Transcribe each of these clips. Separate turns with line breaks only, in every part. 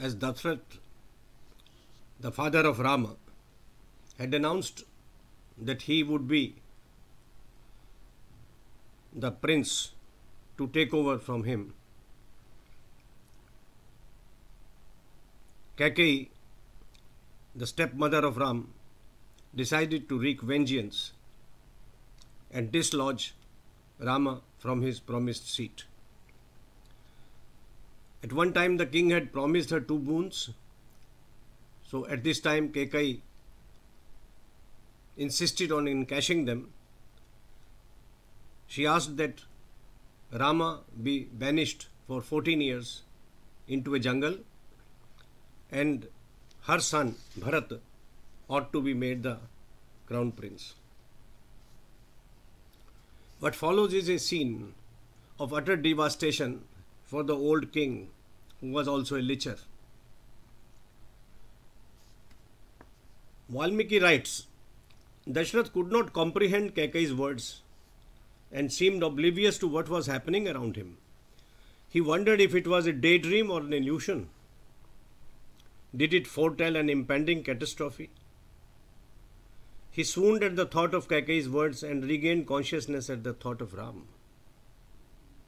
as Dashratha, the father of Rama, had announced that he would be the prince to take over from him, Kaikeyee, the stepmother of Ram, decided to wreak vengeance and dislodge Rama from his promised seat. At one time, the king had promised her 2 boons. So at this time, Kaikeyee insisted on encashing them. She asked that Rama be banished for 14 years into a jungle, and her son Bharat ought to be made the crown prince. What follows is a scene of utter devastation for the old king, who was also a licher. Valmiki writes, Dashratha could not comprehend Kaikeyee's words and seemed oblivious to what was happening around him. He wondered if it was a daydream or an illusion. Did it foretell an impending catastrophe? He swooned at the thought of Kaikeyee's words and regained consciousness at the thought of Ram.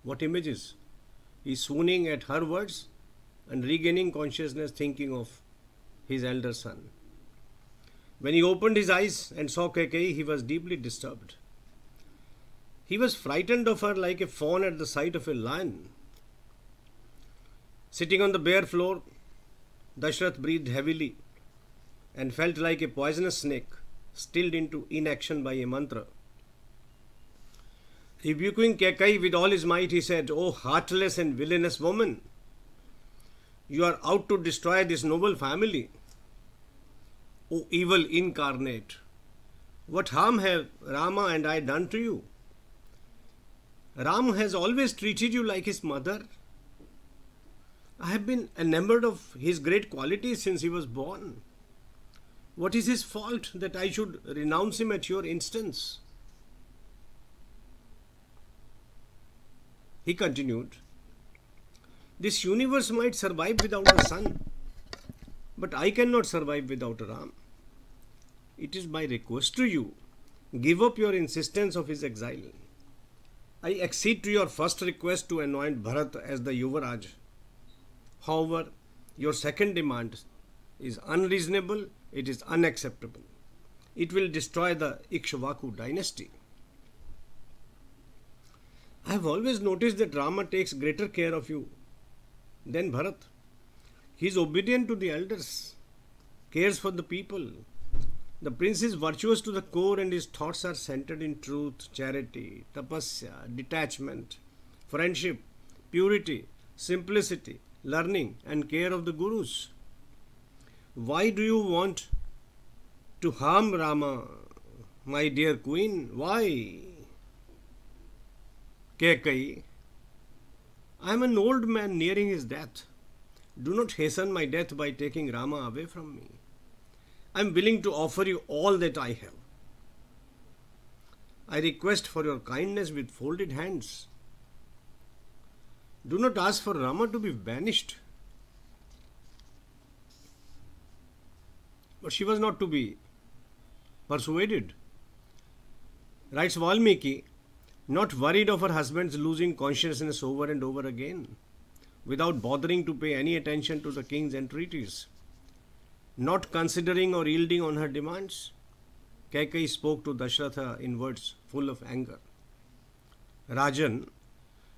What images? He is swooning at her words and regaining consciousness thinking of his elder son. When he opened his eyes and saw Kaikeyee, he was deeply disturbed. He was frightened of her like a fawn at the sight of a lion. Sitting on the bare floor, Dashratha breathed heavily and felt like a poisonous snake stilled into inaction by a mantra. Rebuking Kaikeyee with all his might, he said, "O heartless and villainous woman, you are out to destroy this noble family. O evil incarnate, what harm have Rama and I done to you? Ram has always treated you like his mother. I have been enamored of his great qualities since he was born. What is his fault that I should renounce him at your instance?" He continued, "This universe might survive without a son, but I cannot survive without Ram. It is my request to you, give up your insistence of his exile. I accede to your first request to anoint Bharat as the Yuvaraj. However, your second demand is unreasonable, it is unacceptable. It will destroy the Ikshvaku dynasty. I have always noticed that Rama takes greater care of you than Bharat. He is obedient to the elders, cares for the people. The prince is virtuous to the core and his thoughts are centered in truth, charity, tapasya, detachment, friendship, purity, simplicity, learning and care of the gurus. Why do you want to harm Rama, my dear queen? Why?" Kaikeyee, "I am an old man nearing his death. Do not hasten my death by taking Rama away from me. I am willing to offer you all that I have. I request for your kindness with folded hands. Do not ask for Rama to be banished." But she was not to be persuaded. Writes Valmiki, not worried of her husband's losing consciousness over and over again, without bothering to pay any attention to the king's entreaties, not considering or yielding on her demands, Kaikeyee spoke to Dashratha in words full of anger. "Rajan,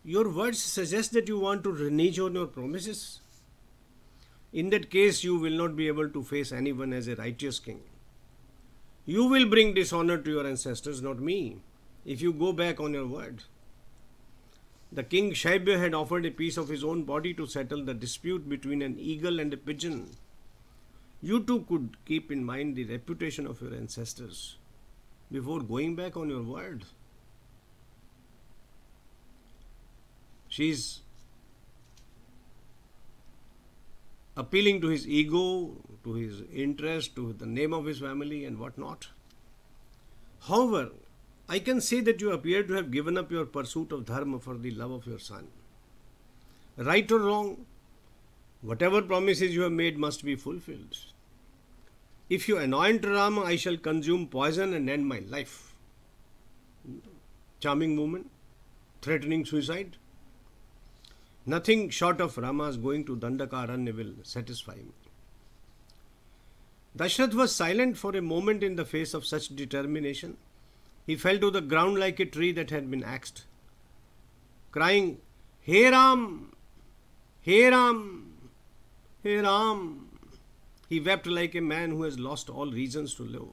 your words suggest that you want to renege on your promises. In that case, you will not be able to face anyone as a righteous king. You will bring dishonor to your ancestors, not me, if you go back on your word. The king Shaibya had offered a piece of his own body to settle the dispute between an eagle and a pigeon. You too could keep in mind the reputation of your ancestors before going back on your word." She is appealing to his ego, to his interest, to the name of his family and what not. "However, I can say that you appear to have given up your pursuit of dharma for the love of your son. Right or wrong, Whatever promises you have made must be fulfilled. If you anoint Rama, I shall consume poison and end my life. Charming woman, threatening suicide. Nothing short of Rama's going to Dandakaranya will satisfy me. Dashratha was silent for a moment in the face of such determination. He fell to the ground like a tree that had been axed, crying, "Hey Ram! Hey Ram! Hey Ram!" He wept like a man who has lost all reasons to live.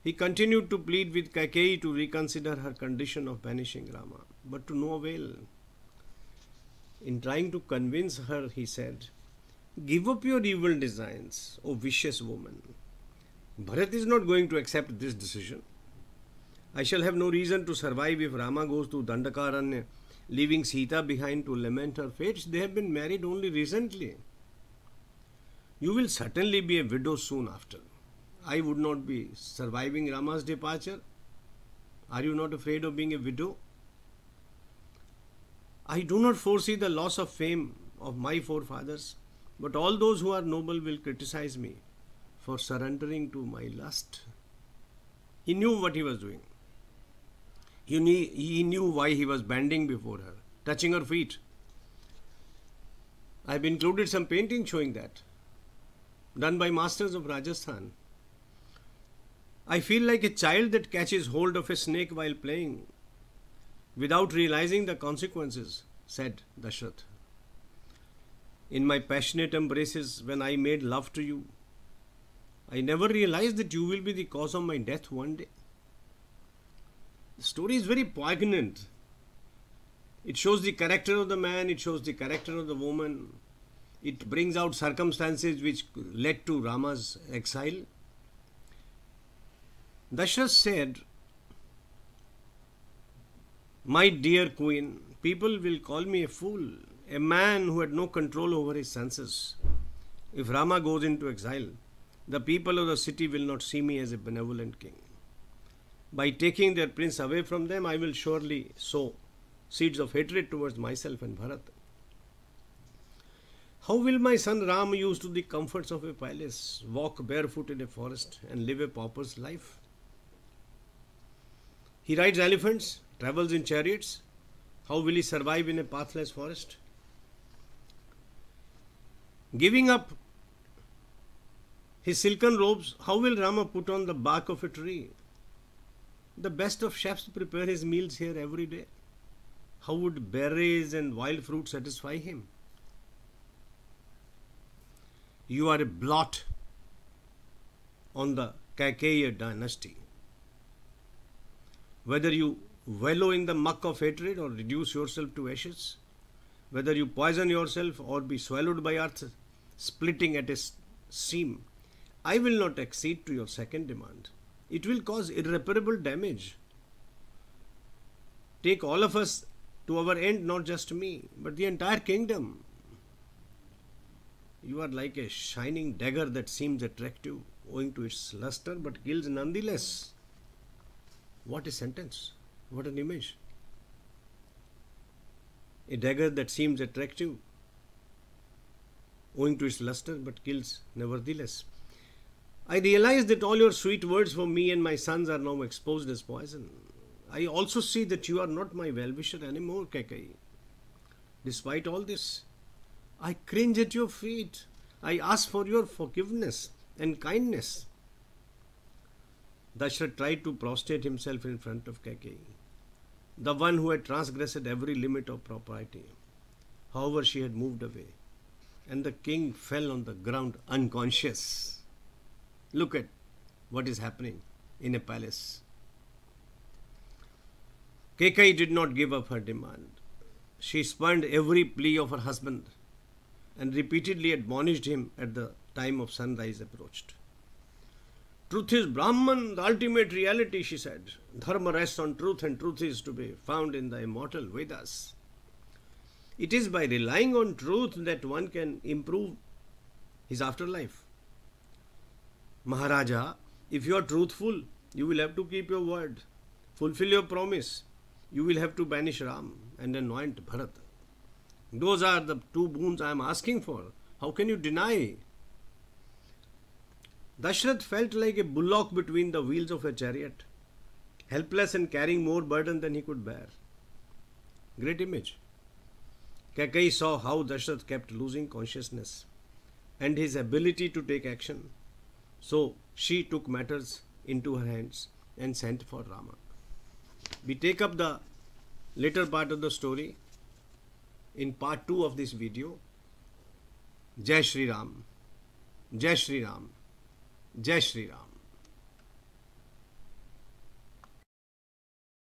He continued to plead with Kaikeyee to reconsider her condition of banishing Rama, but to no avail. In trying to convince her, he said, "Give up your evil designs, O vicious woman. Bharat is not going to accept this decision. I shall have no reason to survive if Rama goes to Dandakaranya, leaving Sita behind to lament her fate. They have been married only recently. You will certainly be a widow soon after. I would not be surviving Rama's departure. Are you not afraid of being a widow? I do not foresee the loss of fame of my forefathers, but all those who are noble will criticize me for surrendering to my lust." He knew what he was doing. He knew why he was bending before her, touching her feet. I have included some paintings showing that, done by masters of Rajasthan. I feel like a child that catches hold of a snake while playing, without realizing the consequences, said Dashratha. In my passionate embraces when I made love to you, I never realized that you will be the cause of my death one day. The story is very poignant. It shows the character of the man, it shows the character of the woman. It brings out circumstances which led to Rama's exile. Dashratha said, "My dear queen, people will call me a fool, a man who had no control over his senses. If Rama goes into exile, the people of the city will not see me as a benevolent king. By taking their prince away from them, I will surely sow seeds of hatred towards myself and Bharat. How will my son Ram, used to the comforts of a palace, walk barefoot in a forest and live a pauper's life? He rides elephants, travels in chariots. How will he survive in a pathless forest? Giving up his silken robes, how will Rama put on the bark of a tree? The best of chefs prepare his meals here every day. How would berries and wild fruit satisfy him? You are a blot on the Kaikeyee dynasty. Whether you wallow in the muck of hatred or reduce yourself to ashes, whether you poison yourself or be swallowed by earth, splitting at a seam, I will not accede to your second demand. It will cause irreparable damage. Take all of us to our end, not just me, but the entire kingdom. You are like a shining dagger that seems attractive owing to its luster, but kills nonetheless. What a sentence! What an image! A dagger that seems attractive owing to its luster, but kills nevertheless. I realize that all your sweet words for me and my sons are now exposed as poison. I also see that you are not my well-wisher anymore, Kaikeyee. Despite all this, I cringe at your feet. I ask for your forgiveness and kindness." Dashratha tried to prostrate himself in front of Kaikeyee, the one who had transgressed every limit of propriety. However, she had moved away, and the king fell on the ground unconscious. Look at what is happening in a palace. Kaikeyee did not give up her demand. She spurned every plea of her husband and repeatedly admonished him at the time of sunrise approached. "Truth is Brahman, the ultimate reality," she said. "Dharma rests on truth, and truth is to be found in the immortal Vedas. It is by relying on truth that one can improve his afterlife. Maharaja, if you are truthful, you will have to keep your word. Fulfill your promise. You will have to banish Ram and anoint Bharat. Those are the two boons I am asking for. How can you deny? Dashrath felt like a bullock between the wheels of a chariot, helpless and carrying more burden than he could bear. Great image. Kaikeyee saw how Dashrath kept losing consciousness and his ability to take action. So she took matters into her hands and sent for Rama. We take up the later part of the story in part 2 of this video. Jai Shri Ram. Jai Shri Ram. Jai Shri Ram.